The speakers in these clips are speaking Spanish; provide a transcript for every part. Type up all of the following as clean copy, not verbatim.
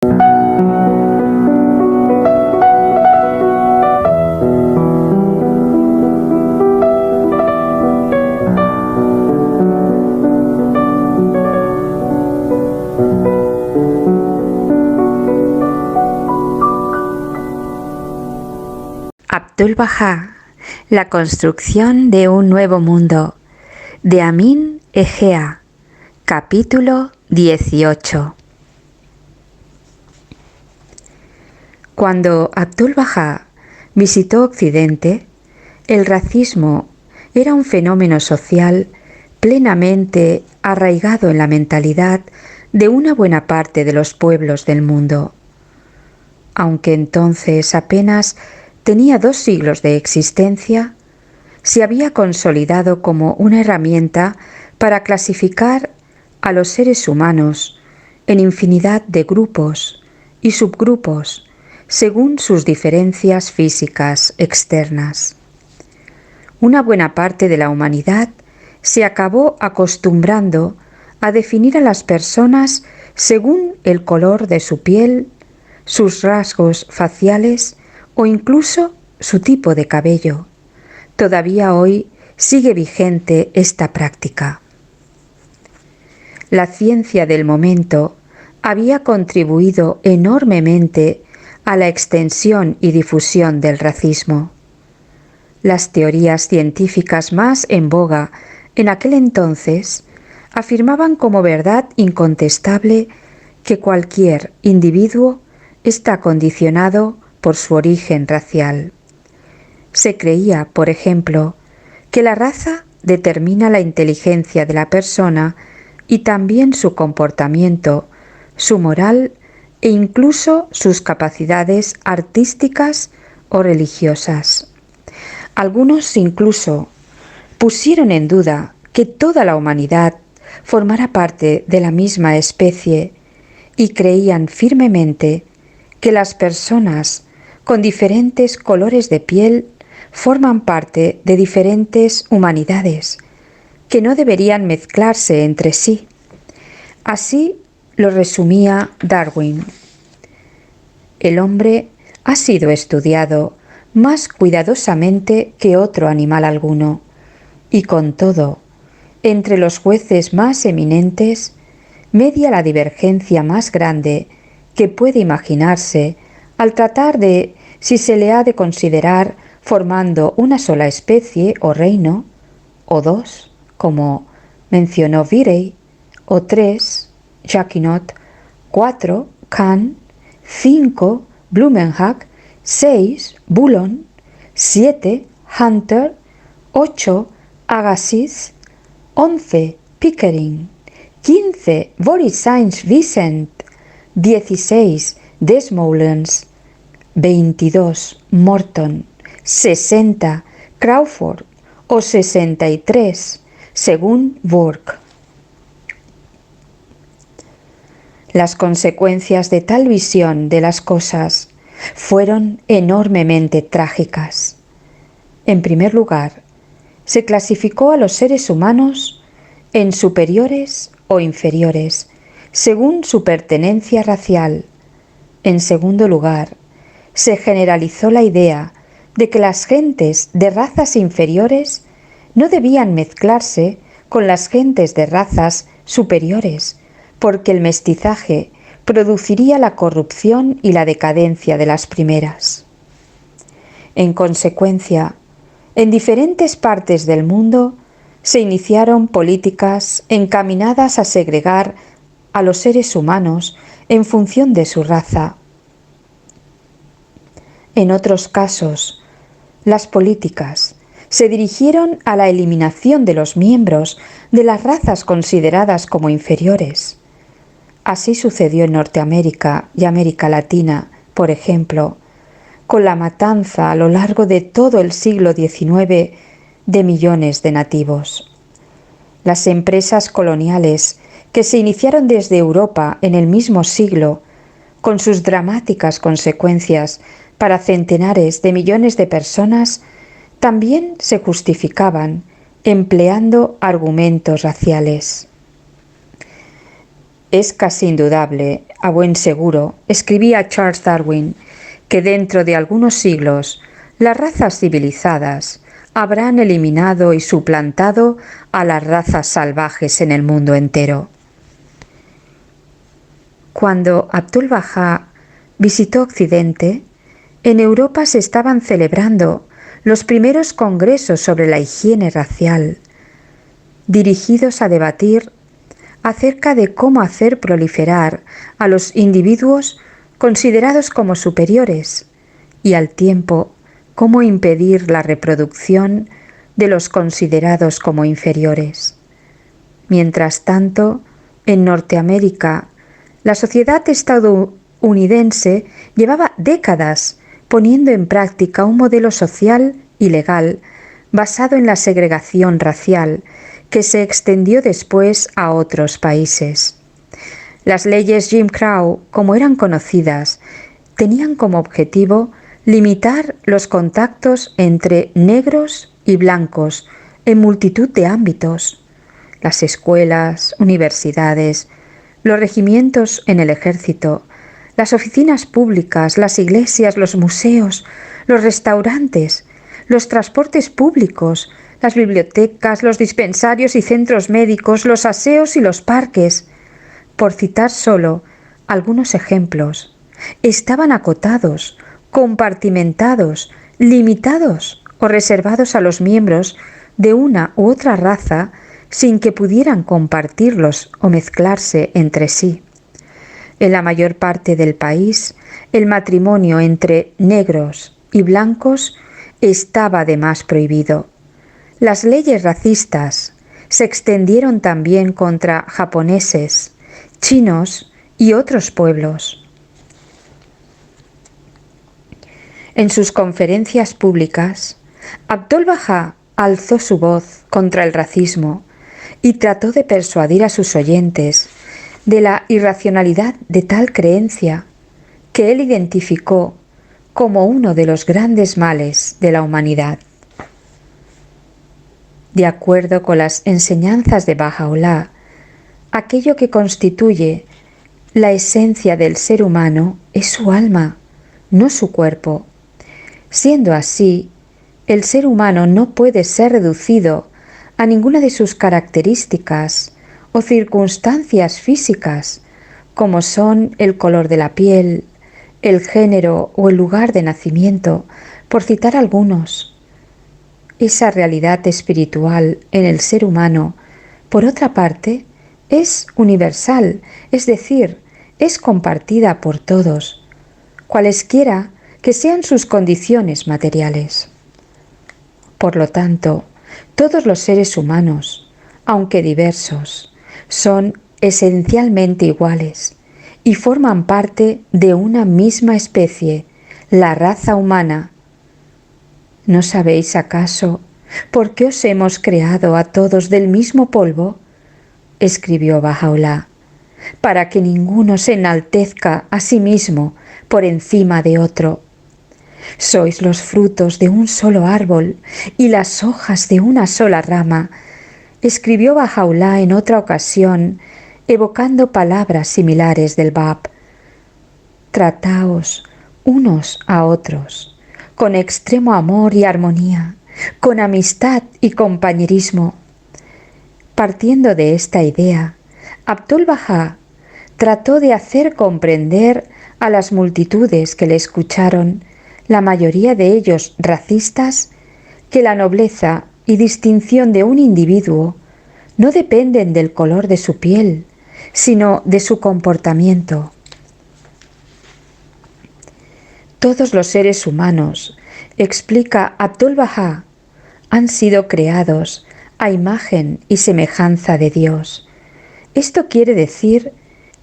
Abdu'l-Bahá, la construcción de un nuevo mundo, de Amin Egea, capítulo 18. Cuando Abdu'l-Bahá visitó Occidente, el racismo era un fenómeno social plenamente arraigado en la mentalidad de una buena parte de los pueblos del mundo. Aunque entonces apenas tenía 2 siglos de existencia, se había consolidado como una herramienta para clasificar a los seres humanos en infinidad de grupos y subgrupos según sus diferencias físicas externas. Una buena parte de la humanidad se acabó acostumbrando a definir a las personas según el color de su piel, sus rasgos faciales o incluso su tipo de cabello. Todavía hoy sigue vigente esta práctica. La ciencia del momento había contribuido enormemente a la extensión y difusión del racismo. Las teorías científicas más en boga en aquel entonces afirmaban como verdad incontestable que cualquier individuo está condicionado por su origen racial. Se creía, por ejemplo, que la raza determina la inteligencia de la persona y también su comportamiento, su moral e incluso sus capacidades artísticas o religiosas. Algunos incluso pusieron en duda que toda la humanidad formara parte de la misma especie y creían firmemente que las personas con diferentes colores de piel forman parte de diferentes humanidades que no deberían mezclarse entre sí. Así lo resumía Darwin. El hombre ha sido estudiado más cuidadosamente que otro animal alguno, y con todo, entre los jueces más eminentes, media la divergencia más grande que puede imaginarse al tratar de si se le ha de considerar formando una sola especie o reino, o 2, como mencionó Virey, o 3, Jacquinot, 4, Kahn, 5, Blumenbach, 6, Bullon, 7, Hunter, 8, Agassiz, 11, Pickering, 15, Boris Saint-Vincent, 16, Desmoulins, 22, Morton, 60, Crawford o 63, según Burke. Las consecuencias de tal visión de las cosas fueron enormemente trágicas. En primer lugar, se clasificó a los seres humanos en superiores o inferiores, según su pertenencia racial. En segundo lugar, se generalizó la idea de que las gentes de razas inferiores no debían mezclarse con las gentes de razas superiores, porque el mestizaje produciría la corrupción y la decadencia de las primeras. En consecuencia, en diferentes partes del mundo se iniciaron políticas encaminadas a segregar a los seres humanos en función de su raza. En otros casos, las políticas se dirigieron a la eliminación de los miembros de las razas consideradas como inferiores. Así sucedió en Norteamérica y América Latina, por ejemplo, con la matanza a lo largo de todo el siglo XIX de millones de nativos. Las empresas coloniales que se iniciaron desde Europa en el mismo siglo, con sus dramáticas consecuencias para centenares de millones de personas, también se justificaban empleando argumentos raciales. Es casi indudable, a buen seguro, escribía Charles Darwin, que dentro de algunos siglos las razas civilizadas habrán eliminado y suplantado a las razas salvajes en el mundo entero. Cuando Abdu'l-Bahá visitó Occidente, en Europa se estaban celebrando los primeros congresos sobre la higiene racial, dirigidos a debatir acerca de cómo hacer proliferar a los individuos considerados como superiores y al tiempo cómo impedir la reproducción de los considerados como inferiores. Mientras tanto, en Norteamérica, la sociedad estadounidense llevaba décadas poniendo en práctica un modelo social y legal basado en la segregación racial que se extendió después a otros países. Las leyes Jim Crow, como eran conocidas, tenían como objetivo limitar los contactos entre negros y blancos en multitud de ámbitos: las escuelas, universidades, los regimientos en el ejército, las oficinas públicas, las iglesias, los museos, los restaurantes, los transportes públicos, las bibliotecas, los dispensarios y centros médicos, los aseos y los parques, por citar solo algunos ejemplos. Estaban acotados, compartimentados, limitados o reservados a los miembros de una u otra raza sin que pudieran compartirlos o mezclarse entre sí. En la mayor parte del país, el matrimonio entre negros y blancos estaba además prohibido. Las leyes racistas se extendieron también contra japoneses, chinos y otros pueblos. En sus conferencias públicas, Abdu'l-Bahá alzó su voz contra el racismo y trató de persuadir a sus oyentes de la irracionalidad de tal creencia, que él identificó como uno de los grandes males de la humanidad. De acuerdo con las enseñanzas de Baha'u'lláh, aquello que constituye la esencia del ser humano es su alma, no su cuerpo. Siendo así, el ser humano no puede ser reducido a ninguna de sus características o circunstancias físicas, como son el color de la piel, el género o el lugar de nacimiento, por citar algunos. Esa realidad espiritual en el ser humano, por otra parte, es universal, es decir, es compartida por todos, cualesquiera que sean sus condiciones materiales. Por lo tanto, todos los seres humanos, aunque diversos, son esencialmente iguales y forman parte de una misma especie, la raza humana. ¿No sabéis acaso por qué os hemos creado a todos del mismo polvo?, escribió Baha'u'lláh, para que ninguno se enaltezca a sí mismo por encima de otro. Sois los frutos de un solo árbol y las hojas de una sola rama, escribió Baha'u'lláh en otra ocasión, evocando palabras similares del Bab. Trataos unos a otros con extremo amor y armonía, con amistad y compañerismo. Partiendo de esta idea, Abdu'l-Bahá trató de hacer comprender a las multitudes que le escucharon, la mayoría de ellos racistas, que la nobleza y distinción de un individuo no dependen del color de su piel, sino de su comportamiento. Todos los seres humanos, explica Abdu'l-Bahá, han sido creados a imagen y semejanza de Dios. Esto quiere decir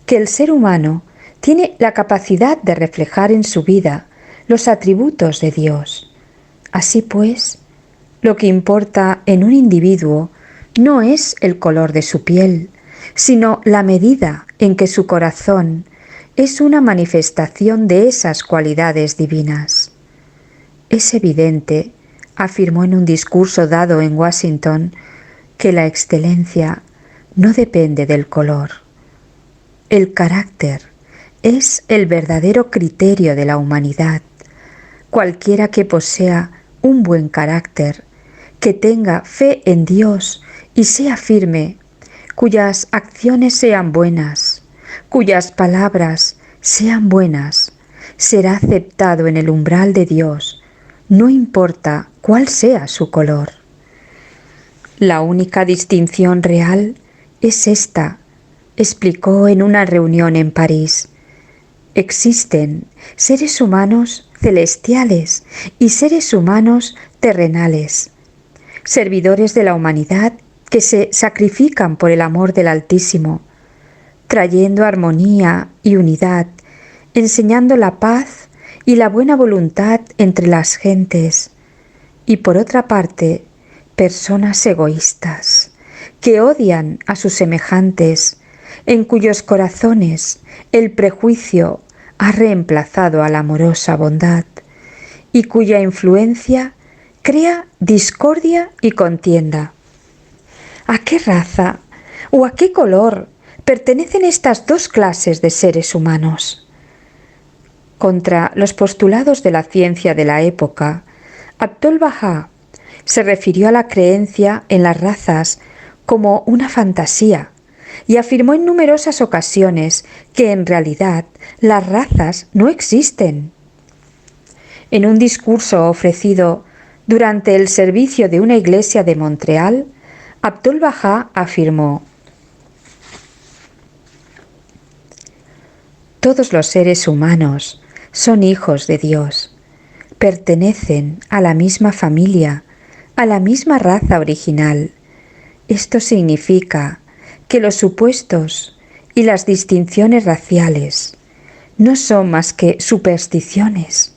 que el ser humano tiene la capacidad de reflejar en su vida los atributos de Dios. Así pues, lo que importa en un individuo no es el color de su piel, sino la medida en que su corazón es una manifestación de esas cualidades divinas. Es evidente, afirmó en un discurso dado en Washington, que la excelencia no depende del color. El carácter es el verdadero criterio de la humanidad. Cualquiera que posea un buen carácter, que tenga fe en Dios y sea firme, cuyas acciones sean buenas, cuyas palabras sean buenas, será aceptado en el umbral de Dios, no importa cuál sea su color. La única distinción real es esta, explicó en una reunión en París. Existen seres humanos celestiales y seres humanos terrenales, servidores de la humanidad que se sacrifican por el amor del Altísimo, trayendo armonía y unidad, enseñando la paz y la buena voluntad entre las gentes, y por otra parte, personas egoístas, que odian a sus semejantes, en cuyos corazones el prejuicio ha reemplazado a la amorosa bondad, y cuya influencia crea discordia y contienda. ¿A qué raza o a qué color pertenecen estas dos clases de seres humanos? Contra los postulados de la ciencia de la época, Abdul-Bahá se refirió a la creencia en las razas como una fantasía y afirmó en numerosas ocasiones que en realidad las razas no existen. En un discurso ofrecido durante el servicio de una iglesia de Montreal, Abdul-Bahá afirmó: todos los seres humanos son hijos de Dios, pertenecen a la misma familia, a la misma raza original. Esto significa que los supuestos y las distinciones raciales no son más que supersticiones.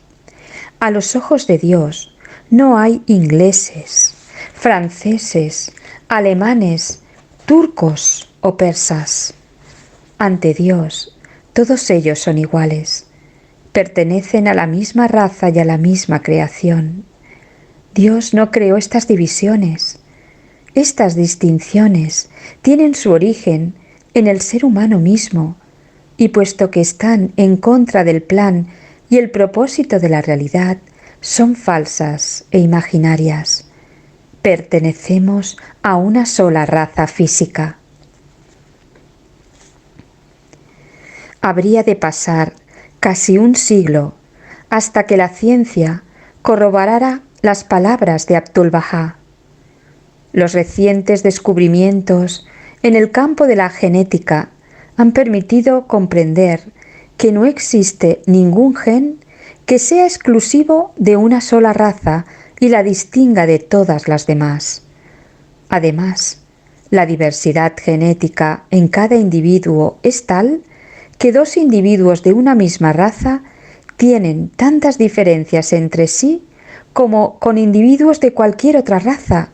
A los ojos de Dios no hay ingleses, franceses, alemanes, turcos o persas. Ante Dios, todos ellos son iguales. Pertenecen a la misma raza y a la misma creación. Dios no creó estas divisiones. Estas distinciones tienen su origen en el ser humano mismo, y puesto que están en contra del plan y el propósito de la realidad, son falsas e imaginarias. Pertenecemos a una sola raza física. Habría de pasar casi un siglo hasta que la ciencia corroborara las palabras de Abdul-Bahá. Los recientes descubrimientos en el campo de la genética han permitido comprender que no existe ningún gen que sea exclusivo de una sola raza y la distinga de todas las demás. Además, la diversidad genética en cada individuo es tal que dos individuos de una misma raza tienen tantas diferencias entre sí como con individuos de cualquier otra raza,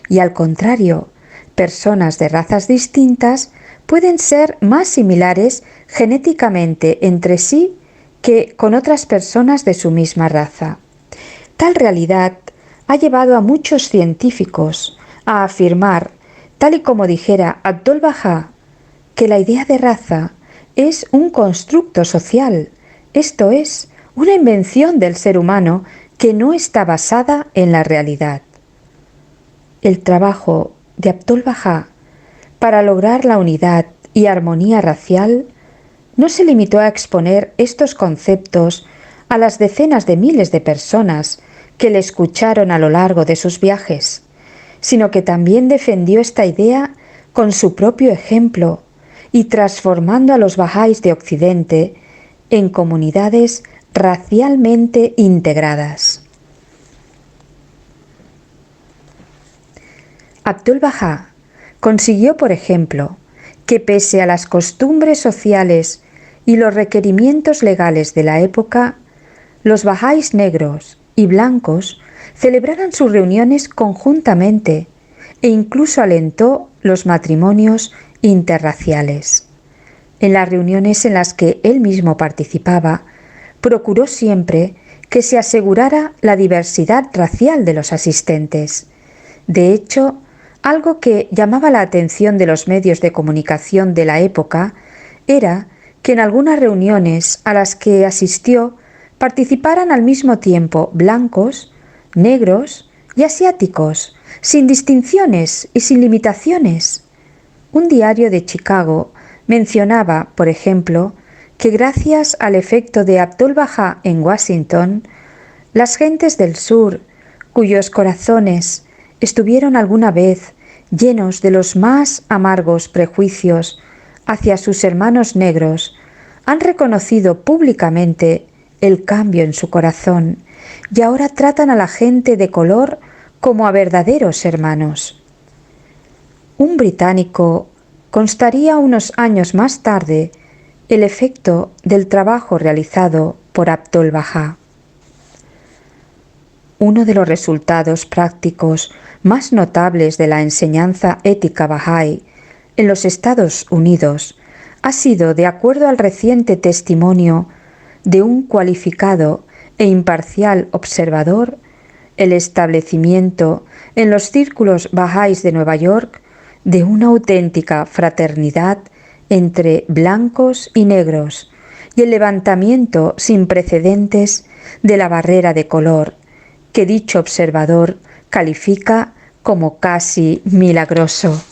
y al contrario, personas de razas distintas pueden ser más similares genéticamente entre sí que con otras personas de su misma raza. Tal realidad ha llevado a muchos científicos a afirmar, tal y como dijera Abdul-Bahá, que la idea de raza es un constructo social, esto es, una invención del ser humano que no está basada en la realidad. El trabajo de Abdul-Bahá para lograr la unidad y armonía racial no se limitó a exponer estos conceptos a las decenas de miles de personas que le escucharon a lo largo de sus viajes, sino que también defendió esta idea con su propio ejemplo y transformando a los bahá'ís de Occidente en comunidades racialmente integradas. Abdul-Bahá consiguió, por ejemplo, que pese a las costumbres sociales y los requerimientos legales de la época, los bahá'ís negros y blancos celebraran sus reuniones conjuntamente e incluso alentó los matrimonios interraciales. En las reuniones en las que él mismo participaba, procuró siempre que se asegurara la diversidad racial de los asistentes. De hecho, algo que llamaba la atención de los medios de comunicación de la época era que en algunas reuniones a las que asistió participaran al mismo tiempo blancos, negros y asiáticos, sin distinciones y sin limitaciones. Un diario de Chicago mencionaba, por ejemplo, que gracias al efecto de Abdu'l-Bahá en Washington, las gentes del sur, cuyos corazones estuvieron alguna vez llenos de los más amargos prejuicios hacia sus hermanos negros, han reconocido públicamente el cambio en su corazón y ahora tratan a la gente de color como a verdaderos hermanos. Un británico constaría unos años más tarde el efecto del trabajo realizado por Abdu'l-Bahá. Uno de los resultados prácticos más notables de la enseñanza ética Bahá'í en los Estados Unidos ha sido, de acuerdo al reciente testimonio de un cualificado e imparcial observador, el establecimiento en los círculos bahá'ís de Nueva York de una auténtica fraternidad entre blancos y negros y el levantamiento sin precedentes de la barrera de color, que dicho observador califica como casi milagroso.